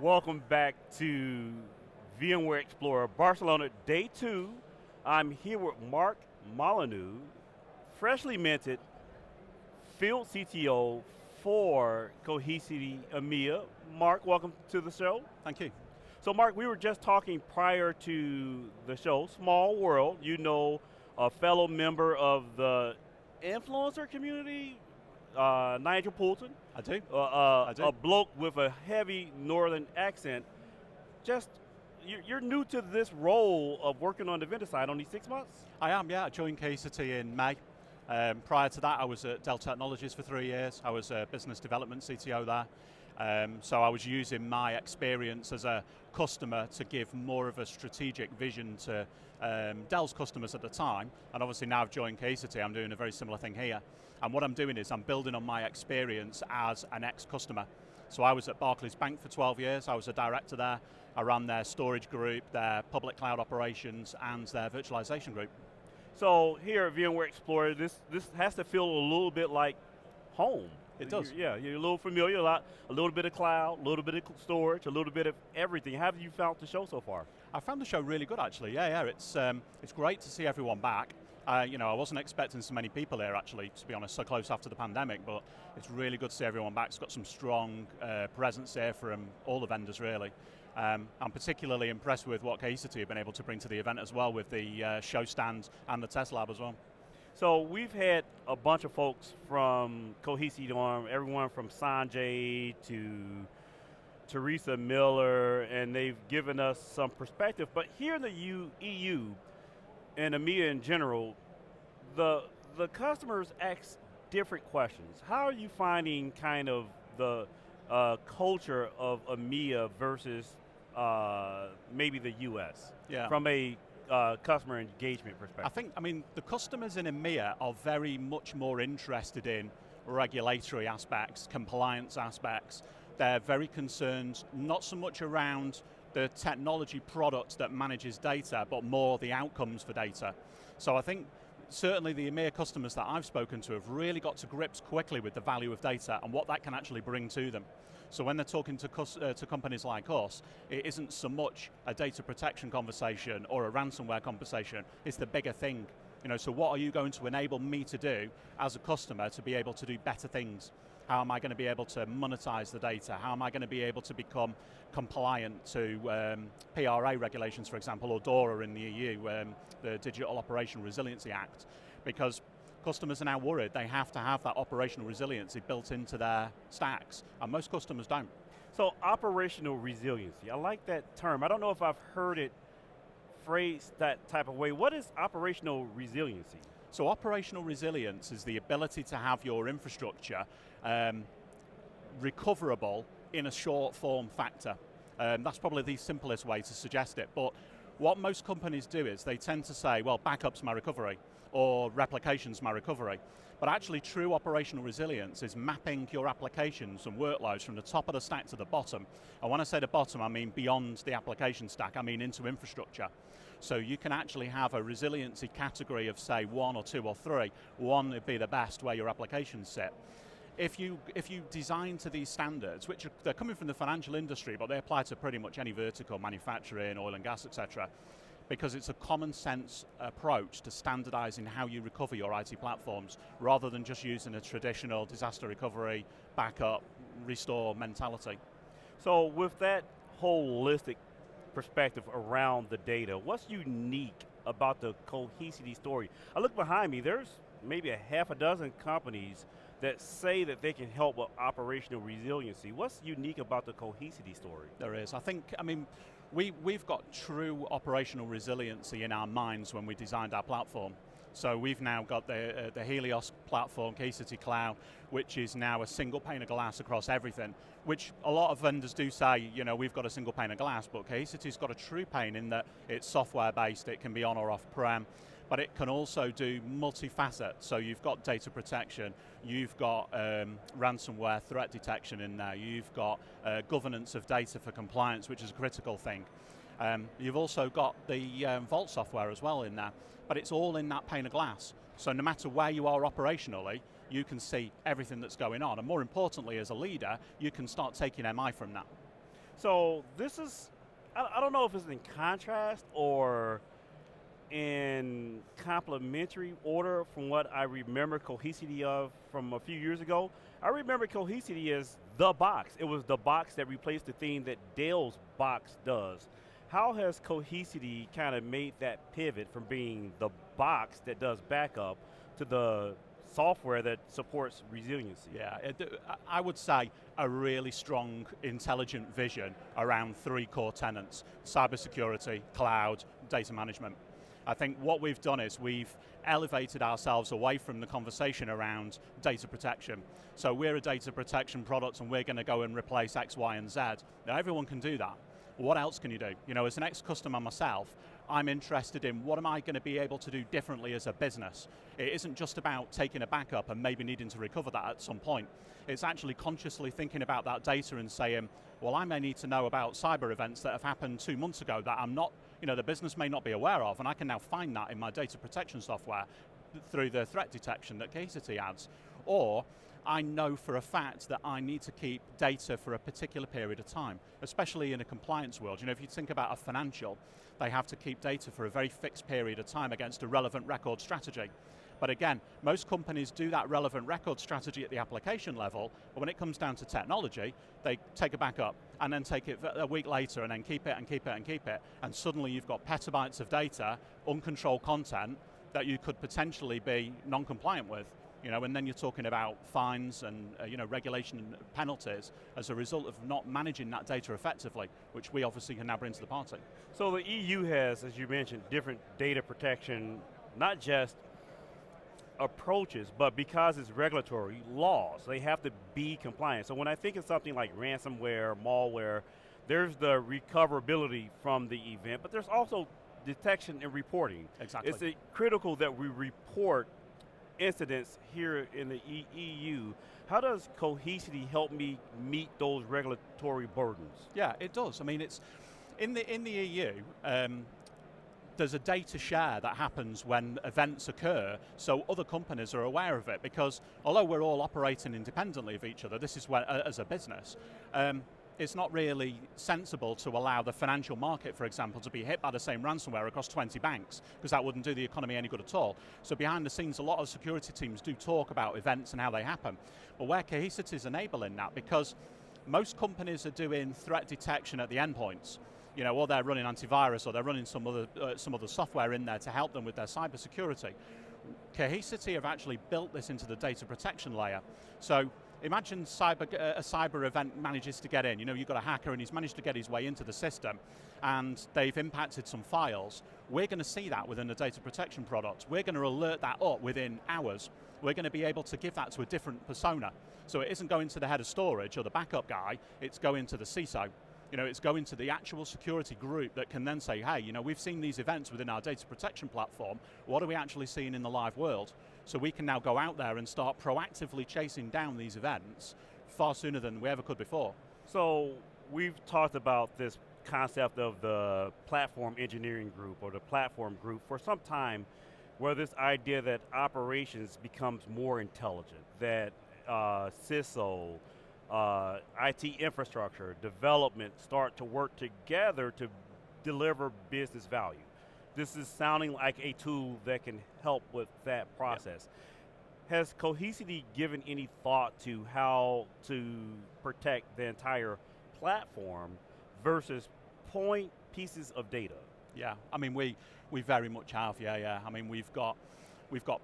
Welcome back to VMware Explorer Barcelona Day 2. I'm here with Mark Molyneux, freshly minted field CTO for Cohesity EMEA. Mark, welcome to the show. Thank you. So Mark, we were just talking prior to the show, small world, you know, a fellow member of the influencer community, Nigel Poulton. I do. A bloke with a heavy northern accent. Just, you're new to this role of working on the vendor side only 6 months? I am, yeah. I joined Cohesity in May. Prior to that, I was at Dell Technologies for 3 years. I was a business development CTO there. So I was using my experience as a customer to give more of a strategic vision to Dell's customers at the time. And obviously now I've joined Cohesity, I'm doing a very similar thing here. And what I'm doing is I'm building on my experience as an ex-customer. So I was at Barclays Bank for 12 years. I was a director there. I ran their storage group, their public cloud operations, and their virtualization group. So here at VMware Explorer, this has to feel a little bit like home. It does. You're a little familiar, a little bit of cloud, a little bit of storage, a little bit of everything. How have you found the show so far? I found the show really good, actually. Yeah. It's great to see everyone back. I wasn't expecting so many people here, actually, to be honest, so close after the pandemic, but it's really good to see everyone back. It's got some strong presence here from all the vendors, really. I'm particularly impressed with what Cohesity have been able to bring to the event as well, with the show stand and the test lab as well. So we've had a bunch of folks from Cohesity on, everyone from Sanjay to Teresa Miller, and they've given us some perspective. But here in the EU and EMEA in general, the customers ask different questions. How are you finding kind of the culture of EMEA versus maybe the US from a customer engagement perspective? I mean, the customers in EMEA are very much more interested in regulatory aspects, compliance aspects. They're very concerned, not so much around the technology product that manages data, but more the outcomes for data. So I think certainly the EMEA customers that I've spoken to have really got to grips quickly with the value of data and what that can actually bring to them. So when they're talking to companies like us, it isn't so much a data protection conversation or a ransomware conversation, it's the bigger thing. So what are you going to enable me to do as a customer to be able to do better things? How am I going to be able to monetize the data? How am I going to be able to become compliant to PRA regulations, for example, or DORA in the EU, the Digital Operation Resiliency Act? Because customers are now worried they have to have that operational resiliency built into their stacks, and most customers don't. So operational resiliency, I like that term. I don't know if I've heard it phrased that type of way. What is operational resiliency? So operational resilience is the ability to have your infrastructure recoverable in a short form factor. That's probably the simplest way to suggest it, but what most companies do is they tend to say, well, backup's my recovery, or replication's my recovery. But actually true operational resilience is mapping your applications and workloads from the top of the stack to the bottom. And when I say the bottom, I mean beyond the application stack, I mean into infrastructure. So you can actually have a resiliency category of, say, 1 or 2 or 3. 1 would be the best, where your applications sit. If you design to these standards, which they're coming from the financial industry, but they apply to pretty much any vertical, manufacturing, oil and gas, etc., because it's a common sense approach to standardizing how you recover your IT platforms, rather than just using a traditional disaster recovery, backup, restore mentality. So with that holistic perspective around the data, what's unique about the Cohesity story? I look behind me, there's maybe a half a dozen companies that say that they can help with operational resiliency. What's unique about the Cohesity story? There is. We've got true operational resiliency in our minds when we designed our platform. So we've now got the Helios platform, Cohesity Cloud, which is now a single pane of glass across everything, which a lot of vendors do say, we've got a single pane of glass, but Cohesity's got a true pane in that it's software-based, it can be on or off-prem, but it can also do multi-facet. So you've got data protection, you've got ransomware threat detection in there, you've got governance of data for compliance, which is a critical thing. You've also got the Vault software as well in there, but it's all in that pane of glass. So no matter where you are operationally, you can see everything that's going on. And more importantly, as a leader, you can start taking MI from that. So this is, I don't know if it's in contrast or in complementary order from what I remember Cohesity of from a few years ago. I remember Cohesity as the box. It was the box that replaced the thing that Dell's box does. How has Cohesity kind of made that pivot from being the box that does backup to the software that supports resiliency? Yeah, I would say a really strong, intelligent vision around three core tenets: cybersecurity, cloud, data management. I think what we've done is we've elevated ourselves away from the conversation around data protection. So we're a data protection product and we're going to go and replace X, Y, and Z. Now everyone can do that. What else can you do? You know, as an ex-customer myself, I'm interested in what am I going to be able to do differently as a business. It isn't just about taking a backup and maybe needing to recover that at some point. It's actually consciously thinking about that data and saying, well, I may need to know about cyber events that have happened 2 months ago that I'm not, you know, the business may not be aware of, and I can now find that in my data protection software through the threat detection that Cohesity adds. Or I know for a fact that I need to keep data for a particular period of time, especially in a compliance world. You know, if you think about a financial, they have to keep data for a very fixed period of time against a relevant record strategy. But again, most companies do that relevant record strategy at the application level, but when it comes down to technology, they take a backup and then take it a week later and then keep it and keep it and keep it, and suddenly you've got petabytes of data, uncontrolled content that you could potentially be non-compliant with. You know, and then you're talking about fines and you know, regulation and penalties as a result of not managing that data effectively, which we obviously can now bring to the party. So the EU has, as you mentioned, different data protection, not just approaches, but because it's regulatory laws, they have to be compliant. So when I think of something like ransomware, malware, there's the recoverability from the event, but there's also detection and reporting. Exactly. It's critical that we report incidents here in the EU. How does Cohesity help me meet those regulatory burdens? Yeah, it does. I mean, it's in the EU. There's a data share that happens when events occur, so other companies are aware of it. Because although we're all operating independently of each other, this is where, as a business. It's not really sensible to allow the financial market, for example, to be hit by the same ransomware across 20 banks, because that wouldn't do the economy any good at all. So behind the scenes, a lot of security teams do talk about events and how they happen. But where Cohesity is enabling that, because most companies are doing threat detection at the endpoints, you know, or they're running antivirus, or they're running some other software in there to help them with their cybersecurity. Cohesity have actually built this into the data protection layer. So imagine a cyber event manages to get in. You know, you've got a hacker and he's managed to get his way into the system and they've impacted some files. We're going to see that within the data protection product. We're going to alert that up within hours. We're going to be able to give that to a different persona. So it isn't going to the head of storage or the backup guy, it's going to the CISO. You know, it's going to the actual security group that can then say, hey, you know, we've seen these events within our data protection platform. What are we actually seeing in the live world? So we can now go out there and start proactively chasing down these events far sooner than we ever could before. So we've talked about this concept of the platform engineering group or the platform group for some time, where this idea that operations becomes more intelligent, that CISO, IT infrastructure, development start to work together to deliver business value. This is sounding like a tool that can help with that process. Yep. Has Cohesity given any thought to how to protect the entire platform versus point pieces of data? Yeah, I mean, we very much have, yeah. I mean, we've got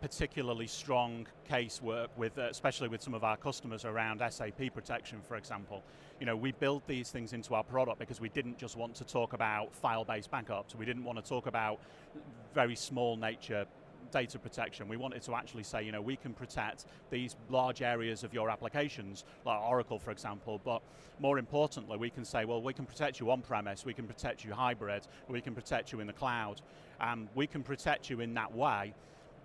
particularly strong casework with, especially with some of our customers around SAP protection, for example. You know, we build these things into our product because we didn't just want to talk about file-based backups. We didn't want to talk about very small nature data protection. We wanted to actually say, you know, we can protect these large areas of your applications, like Oracle, for example, but more importantly, we can say, well, we can protect you on-premise, we can protect you hybrid, we can protect you in the cloud, and we can protect you in that way,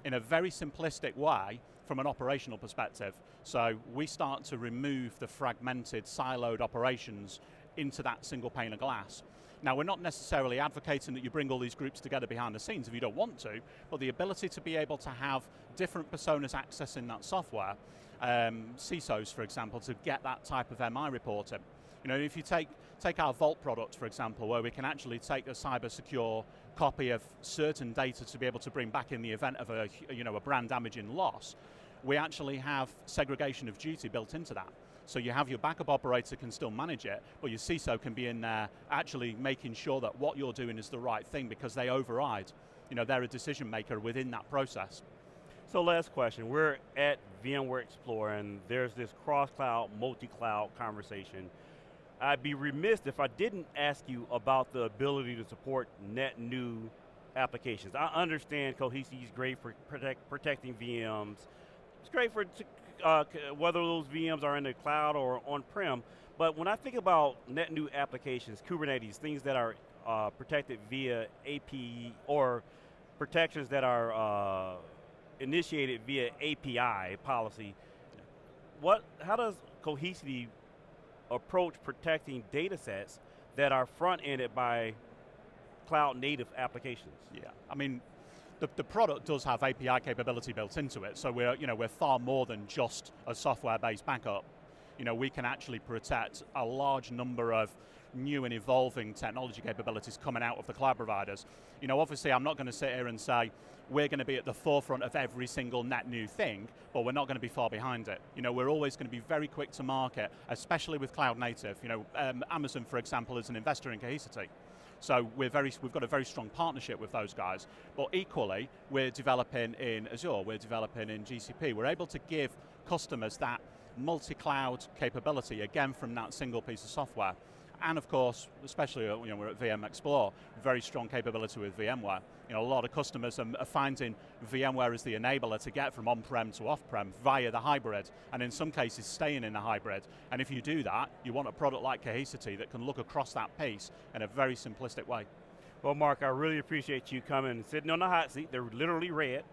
in a very simplistic way, from an operational perspective. So we start to remove the fragmented, siloed operations into that single pane of glass. Now, we're not necessarily advocating that you bring all these groups together behind the scenes if you don't want to, but the ability to be able to have different personas accessing that software, CISOs, for example, to get that type of MI reporting. You know, if you take Take our Vault product, for example, where we can actually take a cyber secure copy of certain data to be able to bring back in the event of a brand damaging loss. We actually have segregation of duty built into that. So you have your backup operator can still manage it, but your CISO can be in there actually making sure that what you're doing is the right thing because they override. They're a decision maker within that process. So last question, we're at VMware Explore and there's this cross-cloud, multi-cloud conversation. I'd be remiss if I didn't ask you about the ability to support net new applications. I understand Cohesity is great for protecting VMs. It's great for whether those VMs are in the cloud or on-prem, but when I think about net new applications, Kubernetes, things that are protected via AP or protections that are initiated via API policy, how does Cohesity approach protecting data sets that are front-ended by cloud-native applications? Yeah, I mean, the product does have API capability built into it, so we're far more than just a software-based backup. We can actually protect a large number of new and evolving technology capabilities coming out of the cloud providers. Obviously I'm not going to sit here and say we're going to be at the forefront of every single net new thing, but we're not going to be far behind it. We're always going to be very quick to market, especially with cloud native. Amazon, for example, is an investor in Cohesity. So we've got a very strong partnership with those guys, but equally, we're developing in Azure, we're developing in GCP. We're able to give customers that multi-cloud capability, again, from that single piece of software. And of course, especially we're at VM Explore, very strong capability with VMware. A lot of customers are finding VMware as the enabler to get from on-prem to off-prem via the hybrid, and in some cases staying in the hybrid. And if you do that, you want a product like Cohesity that can look across that piece in a very simplistic way. Well, Mark, I really appreciate you coming and sitting on the hot seat. They're literally red.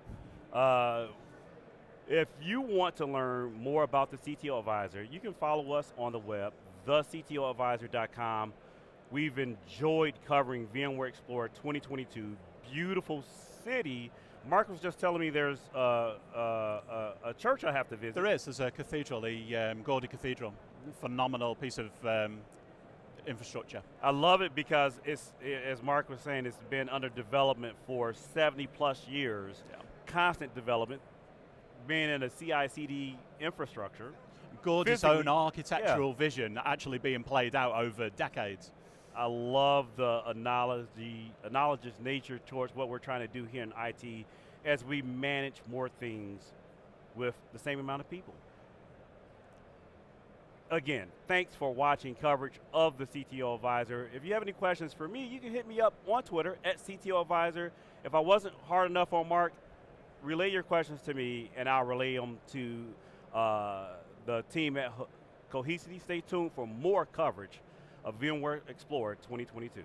If you want to learn more about the CTO Advisor, you can follow us on the web, thectoadvisor.com. We've enjoyed covering VMware Explore 2022. Beautiful city. Mark was just telling me there's a church I have to visit. There's a cathedral, the Gaudy Cathedral. Phenomenal piece of infrastructure. I love it because it's, as Mark was saying, it's been under development for 70 plus years. Yeah. Constant development, being in a CI/CD infrastructure. Gaudy's own architectural vision actually being played out over decades. I love the analogous nature towards what we're trying to do here in IT as we manage more things with the same amount of people. Again, thanks for watching coverage of the CTO Advisor. If you have any questions for me, you can hit me up on Twitter at CTO Advisor. If I wasn't hard enough on Mark, relay your questions to me and I'll relay them to the team at Cohesity. Stay tuned for more coverage of VMware Explore 2022.